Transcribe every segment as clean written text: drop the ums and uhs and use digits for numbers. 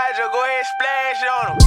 I just go ahead and splash on them.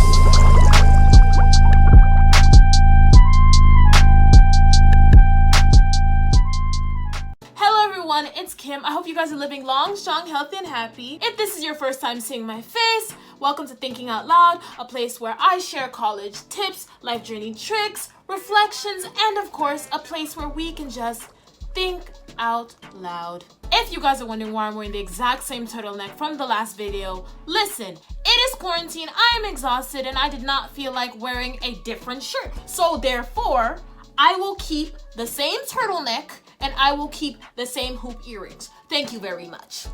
Hello everyone, it's Kim. I hope you guys are living long, strong, healthy, and happy. If this is your first time seeing my face, welcome to Thinking Out Loud, a place where I share college tips, life journey tricks, reflections, and of course, a place where we can just think out loud. If you guys are wondering why I'm wearing the exact same turtleneck from the last video, listen, it is quarantine, I am exhausted, and I did not feel like wearing a different shirt. So therefore, I will keep the same turtleneck and I will keep the same hoop earrings. Thank you very much.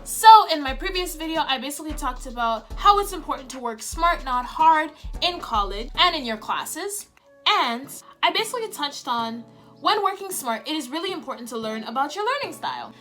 So in my previous video, I basically talked about how it's important to work smart, not hard in college and in your classes. And I basically touched on when working smart, it is really important to learn about your learning style.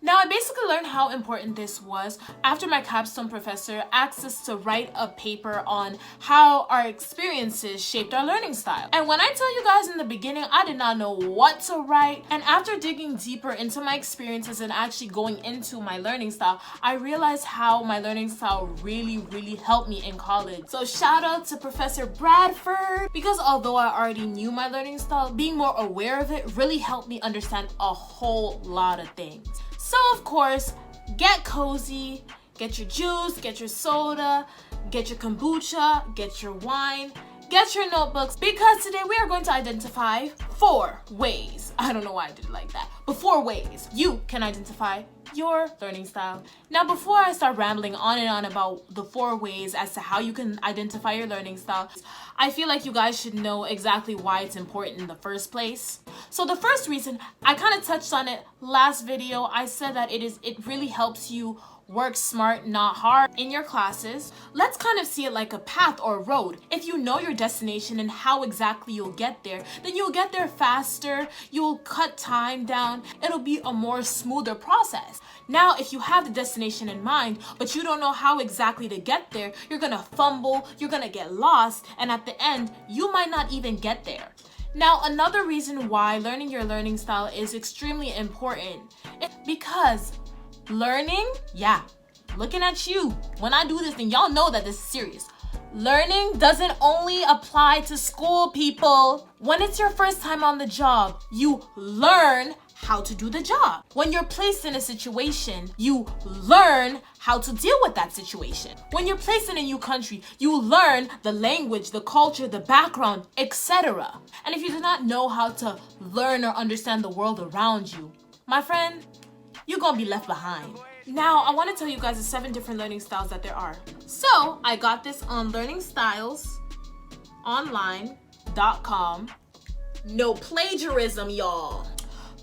Now, I basically learned how important this was after my capstone professor asked us to write a paper on how our experiences shaped our learning style. And when I tell you guys in the beginning, I did not know what to write. And after digging deeper into my experiences and actually going into my learning style, I realized how my learning style really helped me in college. So shout out to Professor Bradford, because although I already knew my learning style, being more aware of it really helped me understand a whole lot of things. So of course, get cozy, get your juice, get your soda, get your kombucha, get your wine, get your notebooks, because today we are going to identify 4 ways. I don't know why I did it like that, but 4 ways you can identify your learning style. Now, before I start rambling on and on about the 4 ways as to how you can identify your learning style, I feel like you guys should know exactly why it's important in the first place. So the first reason, I kind of touched on it last video. I said that it really helps you work smart, not hard in your classes. Let's kind of see it like a path or a road. If you know your destination and how exactly you'll get there, then you'll get there faster, you'll cut time down, it'll be a more smoother process. Now, if you have the destination in mind, but you don't know how exactly to get there, you're gonna fumble, you're gonna get lost, and at the end, you might not even get there. Now, another reason why learning your learning style is extremely important is because learning, looking at you when I do this, and y'all know that this is serious. Learning doesn't only apply to school, people. When it's your first time on the job, you learn how to do the job. When you're placed in a situation, you learn how to deal with that situation. When you're placed in a new country, you learn the language, the culture, the background, etc. And if you do not know how to learn or understand the world around you, my friend, you're gonna be left behind. Now, I want to tell you guys the 7 different learning styles that there are. So, I got this on learningstylesonline.com. No plagiarism, y'all.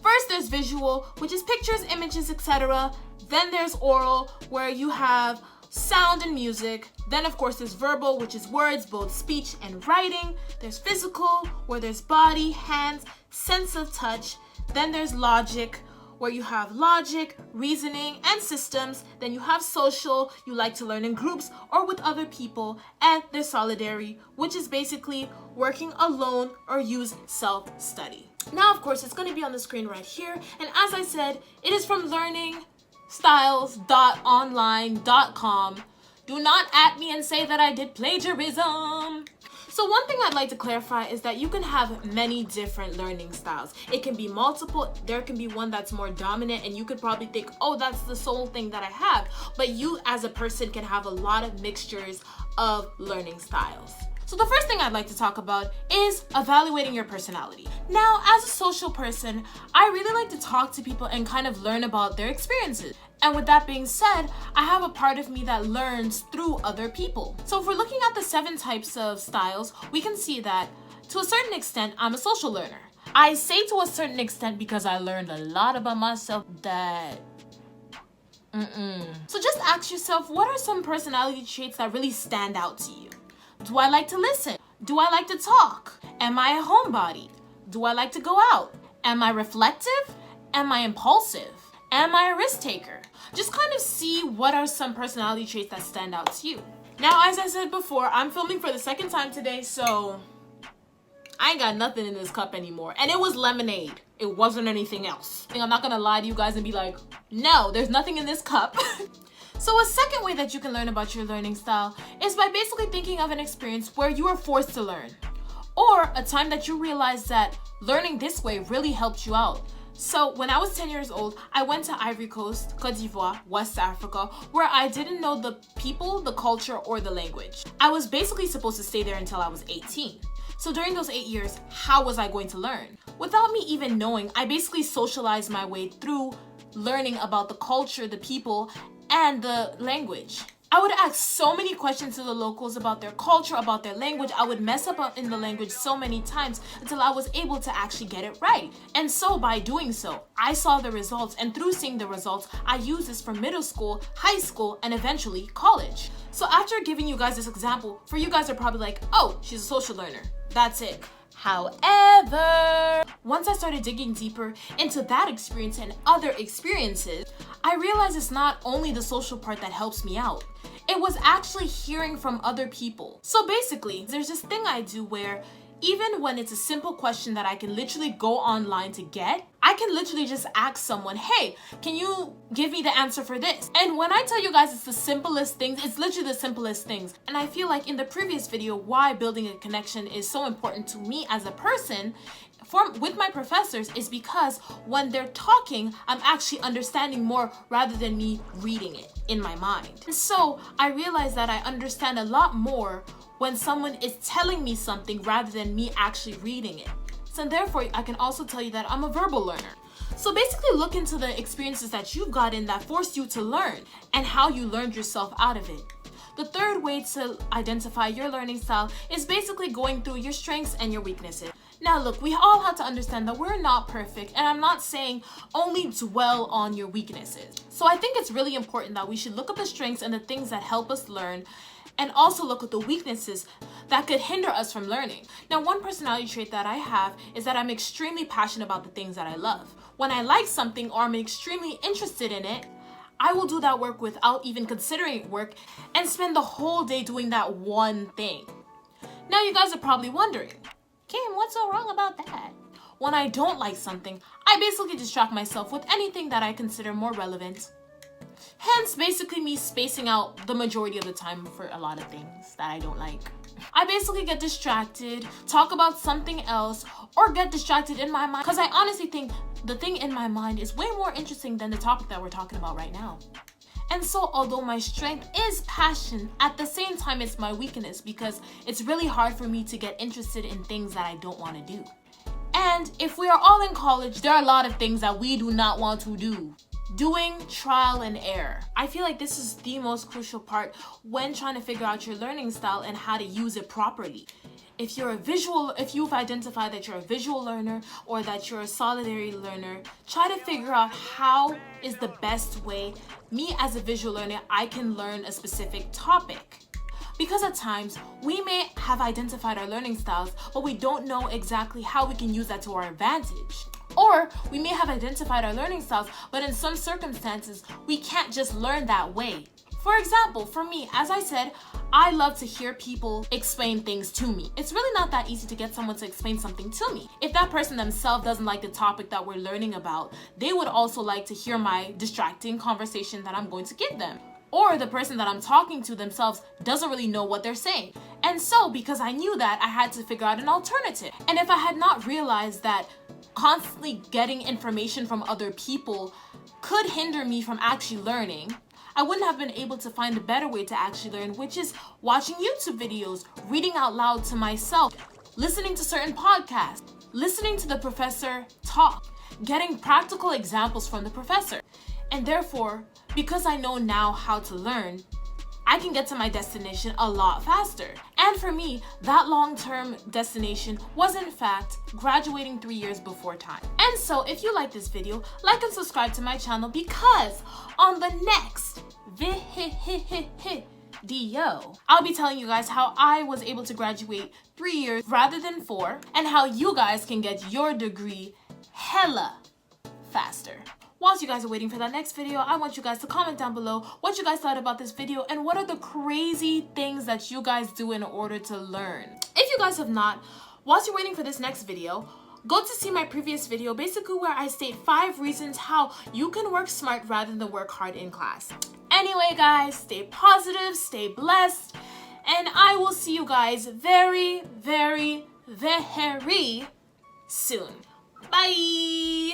First, there's visual, which is pictures, images, etc. Then there's oral, where you have sound and music. Then, of course, there's verbal, which is words, both speech and writing. There's physical, where there's body, hands, sense of touch. Then there's logic, where you have logic, reasoning, and systems. Then you have social, you like to learn in groups or with other people. And there's solidarity, which is basically working alone or use self-study. Now, of course, it's going to be on the screen right here. And as I said, it is from learningstyles.online.com. Do not at me and say that I did plagiarism. So one thing I'd like to clarify is that you can have many different learning styles. It can be multiple. There can be one that's more dominant, and you could probably think, oh, that's the sole thing that I have. But you as a person can have a lot of mixtures of learning styles. So the first thing I'd like to talk about is evaluating your personality. Now, as a social person, I really like to talk to people and kind of learn about their experiences. And with that being said, I have a part of me that learns through other people. So if we're looking at the 7 types of styles, we can see that to a certain extent, I'm a social learner. I say to a certain extent because I learned a lot about myself that So just ask yourself, what are some personality traits that really stand out to you? Do I like to listen? Do I like to talk? Am I a homebody? Do I like to go out? Am I reflective? Am I impulsive? Am I a risk taker? Just kind of see what are some personality traits that stand out to you. Now, as I said before, I'm filming for the 2nd time today, so I ain't got nothing in this cup anymore. And it was lemonade. It wasn't anything else. I'm not gonna lie to you guys and be like, no, there's nothing in this cup. So a second way that you can learn about your learning style is by basically thinking of an experience where you were forced to learn, or a time that you realized that learning this way really helped you out. So when I was 10 years old, I went to Ivory Coast, Côte d'Ivoire, West Africa, where I didn't know the people, the culture, or the language. I was basically supposed to stay there until I was 18. So during those 8 years, how was I going to learn? Without me even knowing, I basically socialized my way through learning about the culture, the people, and the language. I would ask so many questions to the locals about their culture, about their language. I would mess up in the language so many times until I was able to actually get it right. And so by doing so, I saw the results, and through seeing the results, I used this for middle school, high school, and eventually college. So after giving you guys this example, for you guys are probably like, oh, she's a social learner. That's it. However, once I started digging deeper into that experience and other experiences, I realized it's not only the social part that helps me out. It was actually hearing from other people. So basically, there's this thing I do where even when it's a simple question that I can literally go online to get, I can literally just ask someone, hey, can you give me the answer for this? And when I tell you guys it's the simplest things, it's literally the simplest things. And I feel like in the previous video, why building a connection is so important to me as a person with my professors is because when they're talking, I'm actually understanding more rather than me reading it in my mind. And so I realized that I understand a lot more when someone is telling me something rather than me actually reading it. So therefore, I can also tell you that I'm a verbal learner. So basically look into the experiences that you've gotten that forced you to learn and how you learned yourself out of it. The third way to identify your learning style is basically going through your strengths and your weaknesses. Now look, we all have to understand that we're not perfect, and I'm not saying only dwell on your weaknesses. So I think it's really important that we should look at the strengths and the things that help us learn, and also look at the weaknesses that could hinder us from learning. Now, one personality trait that I have is that I'm extremely passionate about the things that I love. When I like something or I'm extremely interested in it, I will do that work without even considering it work and spend the whole day doing that one thing. Now, you guys are probably wondering, Kim, what's so wrong about that? When I don't like something, I basically distract myself with anything that I consider more relevant. Hence, basically me spacing out the majority of the time for a lot of things that I don't like. I basically get distracted, talk about something else, or get distracted in my mind because I honestly think the thing in my mind is way more interesting than the topic that we're talking about right now. And so, although my strength is passion, at the same time it's my weakness because it's really hard for me to get interested in things that I don't want to do. And if we are all in college, there are a lot of things that we do not want to do. Doing trial and error. I feel like this is the most crucial part when trying to figure out your learning style and how to use it properly. If you've identified that you're a visual learner or that you're a solitary learner, try to figure out how is the best way, me as a visual learner, I can learn a specific topic. Because at times, we may have identified our learning styles, but we don't know exactly how we can use that to our advantage. Or we may have identified our learning styles, but in some circumstances, we can't just learn that way. For example, for me, as I said, I love to hear people explain things to me. It's really not that easy to get someone to explain something to me. If that person themselves doesn't like the topic that we're learning about, they would also like to hear my distracting conversation that I'm going to give them. Or the person that I'm talking to themselves doesn't really know what they're saying. And so, because I knew that, I had to figure out an alternative. And if I had not realized that constantly getting information from other people could hinder me from actually learning, I wouldn't have been able to find a better way to actually learn, which is watching YouTube videos, reading out loud to myself, listening to certain podcasts, listening to the professor talk, getting practical examples from the professor. And therefore, because I know now how to learn, I can get to my destination a lot faster. And for me, that long-term destination was in fact graduating 3 years before time. And so if you like this video, like and subscribe to my channel because on the next video, I'll be telling you guys how I was able to graduate 3 years rather than 4 and how you guys can get your degree hella faster. Whilst you guys are waiting for that next video, I want you guys to comment down below what you guys thought about this video and what are the crazy things that you guys do in order to learn. If you guys have not, whilst you're waiting for this next video, go to see my previous video, basically where I state 5 reasons how you can work smart rather than work hard in class. Anyway, guys, stay positive, stay blessed, and I will see you guys very, very, very soon. Bye!